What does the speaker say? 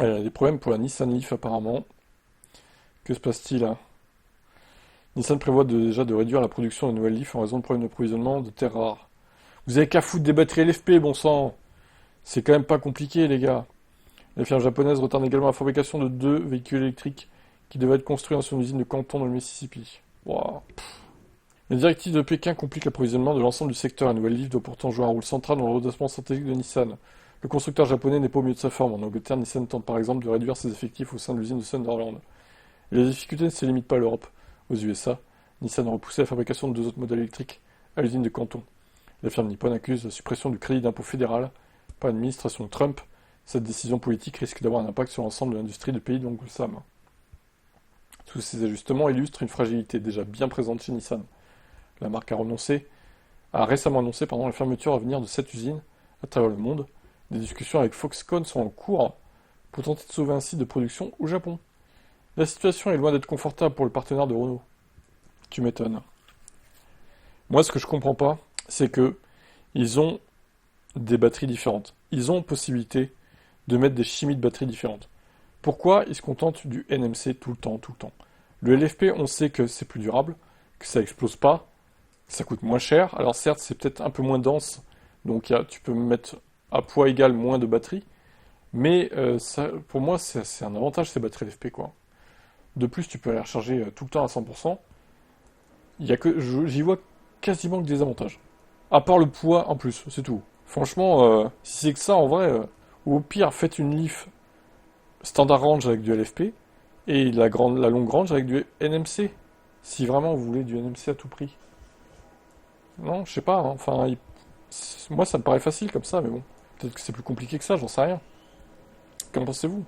Il y a des problèmes pour la Nissan Leaf apparemment. Que se passe-t-il là? Nissan prévoit déjà de réduire la production de nouvelles Leaf en raison de problèmes d'approvisionnement de terres rares. Vous avez qu'à foutre des batteries LFP, bon sang! C'est quand même pas compliqué, les gars. La firme japonaise retarde également la fabrication de 2 véhicules électriques qui devaient être construits dans son usine de Canton dans le Mississippi. Wow. Les directives de Pékin compliquent l'approvisionnement de l'ensemble du secteur. La nouvelle Leaf doit pourtant jouer un rôle central dans le redressement stratégique de Nissan. Le constructeur japonais n'est pas au mieux de sa forme. En Angleterre, Nissan tente par exemple de réduire ses effectifs au sein de l'usine de Sunderland. Et les difficultés ne se limitent pas à l'Europe. Aux USA, Nissan a repoussé la fabrication de 2 autres modèles électriques à l'usine de Canton. La firme nippone accuse la suppression du crédit d'impôt fédéral par l'administration Trump. Cette décision politique risque d'avoir un impact sur l'ensemble de l'industrie du pays de l'oncle Sam. Tous ces ajustements illustrent une fragilité déjà bien présente chez Nissan. La marque a récemment annoncé la fermeture à venir de 7 usines à travers le monde. Des discussions avec Foxconn sont en cours pour tenter de sauver un site de production au Japon. La situation est loin d'être confortable pour le partenaire de Renault. Tu m'étonnes. Moi, ce que je comprends pas, c'est que ils ont des batteries différentes. Ils ont possibilité de mettre des chimies de batteries différentes. Pourquoi ils se contentent du NMC tout le temps, tout le temps? Le LFP, on sait que c'est plus durable, que ça explose pas, que ça coûte moins cher. Alors certes, c'est peut-être un peu moins dense, donc tu peux mettre à poids égal moins de batterie, mais ça, pour moi, c'est un avantage ces batteries LFP, quoi. De plus, tu peux les recharger tout le temps à 100%. J'y vois quasiment que des avantages. À part le poids en plus, c'est tout. Franchement, si c'est que ça, en vrai, ou au pire, faites une Leaf standard range avec du LFP et la longue range avec du NMC. Si vraiment vous voulez du NMC à tout prix. Non, je sais pas, hein. Enfin, moi ça me paraît facile comme ça, mais bon. Peut-être que c'est plus compliqué que ça, j'en sais rien. Qu'en pensez-vous?